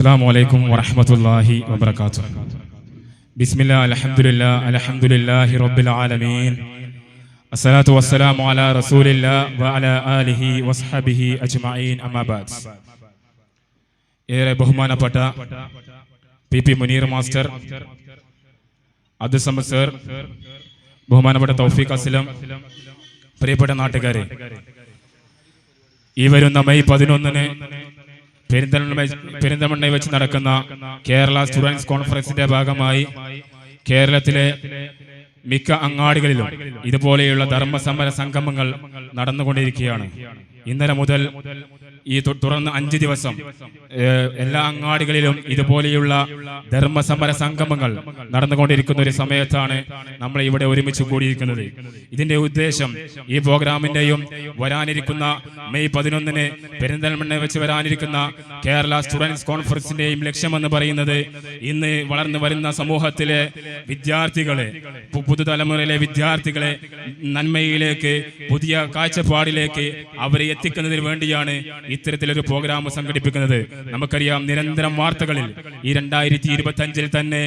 അസ്സലാമു വറഹ്മത്തുള്ളാഹി വബറകാതുഹു. ബിസ്മില്ലാഹി അൽഹംദുലില്ലാഹി റബ്ബിൽ ആലമീൻ. അസ്സലാത്തു വസ്സലാമു അലാ റസൂലില്ലാഹി വഅലാ ആലിഹി വസ്ഹബിഹി അജ്മഈൻ. അമ്മാ ബഅദ്. ഏറെ ബഹുമാനപ്പെട്ട P Muneer master, Abdul Samad sir, ബഹുമാനപ്പെട്ട തൗഫീഖ് അസ്ലം, പ്രിയപ്പെട്ട നാട്ടുകാരെ, ഈ വരുന്ന മെയ് 11-ന് പെരിന്തൽമണ്ണയിൽ വെച്ച് നടക്കുന്ന കേരള സ്റ്റുഡൻസ് കോൺഫറൻസിന്റെ ഭാഗമായി കേരളത്തിലെ മിക്ക അങ്ങാടികളിലും ഇതുപോലെയുള്ള ധർമ്മസമര സംഗമങ്ങൾ നടന്നുകൊണ്ടിരിക്കുകയാണ്. ഇന്നലെ മുതൽ ഈ തുടർന്ന് 5 ദിവസം എല്ലാ അങ്ങാടികളിലും ഇതുപോലെയുള്ള ധർമ്മസമര സംഗമങ്ങൾ നടന്നുകൊണ്ടിരിക്കുന്ന ഒരു സമയത്താണ് നമ്മൾ ഇവിടെ ഒരുമിച്ച് കൂടിയിരിക്കുന്നത്. ഇതിന്റെ ഉദ്ദേശം, ഈ പ്രോഗ്രാമിന്റെയും വരാനിരിക്കുന്ന മെയ് 11-ന് പെരിന്തൽമണ്ണയിൽ വെച്ച് വരാനിരിക്കുന്ന കേരള സ്റ്റുഡൻസ് കോൺഫറൻസിന്റെയും ലക്ഷ്യമെന്ന് പറയുന്നത്, ഇന്ന് വളർന്നു വരുന്ന സമൂഹത്തിലെ വിദ്യാർത്ഥികളെ, പുതുതലമുറയിലെ വിദ്യാർത്ഥികളെ നന്മയിലേക്ക്, പുതിയ കാഴ്ചപ്പാടിലേക്ക് അവരെ എത്തിക്കുന്നതിന് വേണ്ടിയാണ് ഇത്തരത്തിലൊരു പ്രോഗ്രാം സംഘടിപ്പിക്കുന്നത്. നമുക്കറിയാം, നിരന്തരം വാർത്തകളിൽ ഈ 2025-ൽ തന്നെ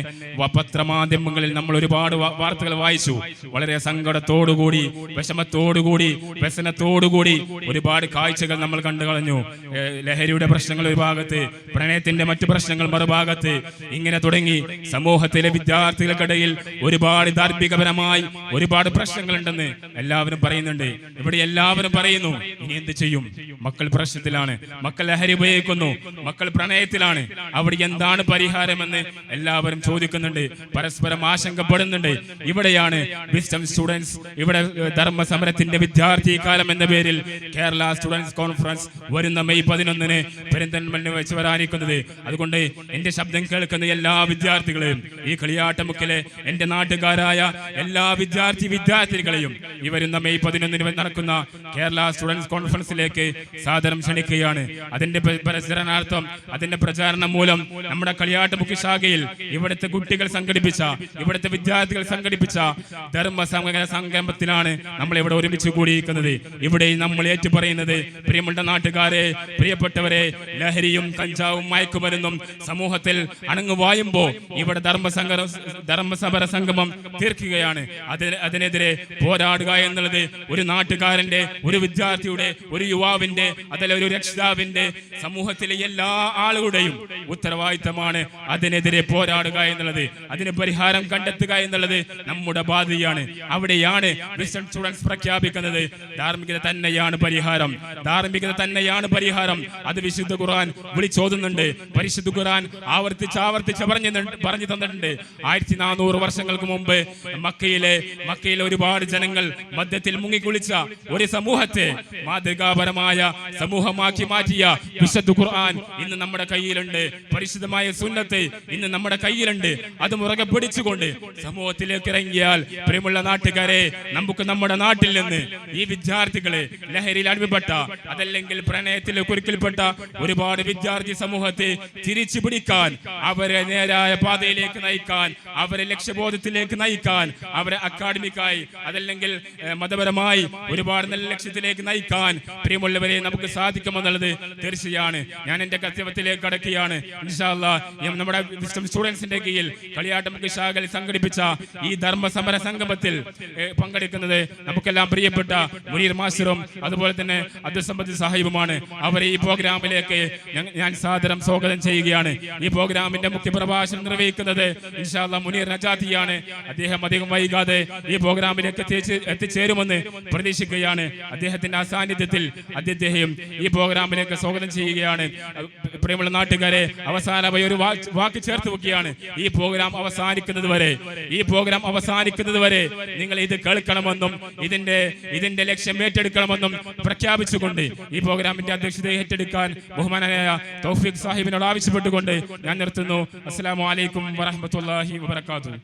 പത്രമാധ്യമങ്ങളിൽ നമ്മൾ ഒരുപാട് വാർത്തകൾ വായിച്ചു. വളരെ സങ്കടത്തോടുകൂടി, വിഷമത്തോടുകൂടി, വ്യസനത്തോടുകൂടി ഒരുപാട് കാഴ്ചകൾ നമ്മൾ കണ്ടു കളഞ്ഞു. ലഹരിയുടെ പ്രശ്നങ്ങൾ ഒരു ഭാഗത്ത്, പ്രണയത്തിന്റെ മറ്റു പ്രശ്നങ്ങൾ മറുഭാഗത്ത്, ഇങ്ങനെ തുടങ്ങി സമൂഹത്തിലെ വിദ്യാർത്ഥികൾക്കിടയിൽ ഒരുപാട് ധാർമ്മികപരമായി ഒരുപാട് പ്രശ്നങ്ങളുണ്ടെന്ന് എല്ലാവരും പറയുന്നുണ്ട്. ഇവിടെ എല്ലാവരും പറയുന്നു, ഇനി എന്ത് ചെയ്യും? മക്കൾ പ്രശ്നത്തിലാണ്, മക്കൾ ലഹരി ഉപയോഗിക്കുന്നു, മക്കൾ പ്രണയത്തിലാണ്, അവിടെ എന്താണ് പരിഹാരമെന്ന് എല്ലാവരും ചോദിക്കുന്നുണ്ട്, പരസ്പരം ആശങ്കപ്പെടുന്നുണ്ട്. ഇവിടെയാണ് വിസ്ഡം സ്റ്റുഡൻസ്, ഇവിടെ ധർമ്മസമരത്തിന്റെ വിദ്യാർത്ഥി കാലം എന്ന പേരിൽ കേരള സ്റ്റുഡൻസ് കോൺഫറൻസ് വരുന്ന മെയ് 11-ന് പെരിന്തൽമണ്ണയിൽ വെച്ച് വരാനിരിക്കുന്നത്. അതുകൊണ്ട് എന്റെ ശബ്ദം കേൾക്കുന്ന എല്ലാ വിദ്യാർത്ഥികളെയും, ഈ കളിയാട്ടമുക്കിലെ എന്റെ നാട്ടുകാരായ എല്ലാ വിദ്യാർത്ഥികളെയും ഈ വരുന്ന മെയ് 11-ന് നടക്കുന്ന കേരള സ്റ്റുഡൻസ് കോൺഫറൻസിലേക്ക് സാദരം ക്ഷണിക്കുകയാണ്. അതിന്റെ പ്രചരണാർത്ഥം, അതിന്റെ പ്രചാരണം മൂലം നമ്മുടെ കളിയാട്ടമുക്ക് ശാഖയിൽ ഇവിടുത്തെ കുട്ടികൾ സംഘടിപ്പിച്ച, ഇവിടുത്തെ വിദ്യാർത്ഥികൾ സംഘടിപ്പിച്ച ധർമ്മസമര സംഗമത്തിലാണ് നമ്മൾ ഇവിടെ ഒരുമിച്ച് കൂടിയിരിക്കുന്നത്. ഇവിടെ നമ്മൾ ഏറ്റുപറയുന്നത്, പ്രിയമുള്ള നാട്ടുകാരെ, പ്രിയപ്പെട്ടവരെ, ലഹരിയും കഞ്ചാവും മയക്കുമരുന്നും സമൂഹത്തിൽ അണങ്ങുവായുമ്പോ ഇവിടെ ധർമ്മസമര സംഗമം തീർക്കുകയാണ്. അതിനെതിരെ പോരാടുക എന്നുള്ളത് ഒരു നാട്ടുകാരന്റെ, ഒരു വിദ്യാർത്ഥിയുടെ, ഒരു യുവാവിന്റെ, അതല്ല ഒരു രക്ഷിതാവിന്റെ, സമൂഹത്തിലെ എല്ലാ ആളുകളുടെയും ഉത്തരവാദിത്തമാണ് അതിനെതിരെ പോരാടുക എന്നുള്ളത്. അതിന് പരിഹാരം കണ്ടെത്തുക എന്നുള്ളത് നമ്മുടെ ബാധ്യതയാണ്. അവിടെയാണ് വിസ്ഡം സ്റ്റുഡൻസ് പ്രഖ്യാപിക്കുന്നത്, ധാർമ്മികത തന്നെയാണ് പരിഹാരം, ധാർമ്മികത തന്നെയാണ് പരിഹാരം. അത് വിശുദ്ധ ഖുർആൻ വിളിച്ചോതുന്നുണ്ട്. പരിശുദ്ധ ഖുർആൻ ആവർത്തിച്ച് പറഞ്ഞു തന്നിട്ടുണ്ട്. 1400 വർഷങ്ങൾക്ക് മുമ്പ് മക്കയിലെ ഒരുപാട് ജനങ്ങൾ മദ്യത്തിൽ മുങ്ങിക്കുളിച്ച ഒരു സമൂഹത്തെ മാതൃകാപരമായ സമൂഹമാക്കി മാറ്റിയ വിശുദ്ധ ഖുർആൻ ഇന്ന് നമ്മുടെ കയ്യിലുണ്ട്. പരിശുദ്ധമായ സുന്നത്ത് ഇന്ന് നമ്മുടെ കയ്യിലുണ്ട്. അത് മുറുകെ പിടിച്ചുകൊണ്ട് സമൂഹത്തിലേക്ക് ഇറങ്ങിയാൽ, പ്രിയമുള്ള നാട്ടുകാരെ, നമുക്ക് നമ്മുടെ നാട്ടിൽ നിന്ന് ഈ വിദ്യാർത്ഥികളെ, ലഹരിയിൽ അടിമപ്പെട്ട, അതല്ലെങ്കിൽ പ്രണയത്തിൽ കുരുക്കിൽപ്പെട്ട ഒരുപാട് വിദ്യാർത്ഥി സമൂഹത്തെ തിരിച്ചു പിടിക്കാൻ, അവരെ നേരായ പാതയിലേക്ക് നയിക്കാൻ, അവരെ ലക്ഷ്യബോധത്തിലേക്ക് നയിക്കാൻ, അവരെ അക്കാഡമിക്കായി, അതല്ലെങ്കിൽ മതപരമായി ഒരുപാട് നല്ല ലക്ഷ്യത്തിലേക്ക് നയിക്കാൻ, പ്രിയമുള്ളവരെ, നമുക്ക് സാധിക്കുമെന്നുള്ളത് തീർച്ചയാണ്. ഞാൻ എന്റെ കർത്തവ്യത്തിലേക്ക് കടക്കുകയാണ്. ഇൻഷാ അല്ലാഹ് നമ്മുടെ വിസ്ഡം സ്റ്റുഡൻസിന്റെ കീഴിൽ കളിയാട്ടമുക്ക് ശാഖയിൽ സംഘടിപ്പിച്ച ഈ ധർമ്മസമര സംഗമത്തിൽ പങ്കെടുക്കുന്നത് നമുക്കെല്ലാം പ്രിയപ്പെട്ട മുനീർ മാസ്റ്ററും അതുപോലെ തന്നെ അബ്ദുൽ സമദ് സാഹിബുമാണ്. അവരെ ഈ പ്രോഗ്രാമിലേക്ക് ഞാൻ സാദരം സ്വാഗതം ചെയ്യുകയാണ്. ഈ പ്രോഗ്രാമിന്റെ മുഖ്യപ്രഭാഷണം നിർവഹിക്കുന്നത് ഇൻഷാ അല്ലാഹ് മുനീർ നജാത്തിയാണ്. അദ്ദേഹം അധികം വൈകാതെ ഈ പ്രോഗ്രാമിലേക്ക് എത്തിച്ചേരുമെന്ന് പ്രതീക്ഷിക്കുകയാണ്. അദ്ദേഹത്തിന്റെ ആ സാന്നിധ്യത്തിൽ അദ്ദേഹം ഈ പ്രോഗ്രാമിലേക്ക് സ്വാഗതം ചെയ്യുകയാണ്. പ്രിയമുള്ള നാട്ടുകാരെ, അവസാനമായി ഒരു വാക്ക് ചേർത്ത് വെക്കുകയാണ്. ഈ പ്രോഗ്രാം അവസാനിക്കുന്നത് വരെ നിങ്ങൾ ഇത് കേൾക്കണമെന്നും ഇതിന്റെ ലക്ഷ്യം ഏറ്റെടുക്കണമെന്നും പ്രഖ്യാപിച്ചുകൊണ്ട് ഈ പ്രോഗ്രാമിന്റെ അധ്യക്ഷത ഏറ്റെടുക്കാൻ ബഹുമാനായ തൗഫീഖ് സാഹിബിനോട് ആവശ്യപ്പെട്ടുകൊണ്ട് ഞാൻ നിർത്തുന്നു. അസ്സലാമു അലൈക്കും വറഹ്മത്തുള്ളാഹി വബറകാതുഹു.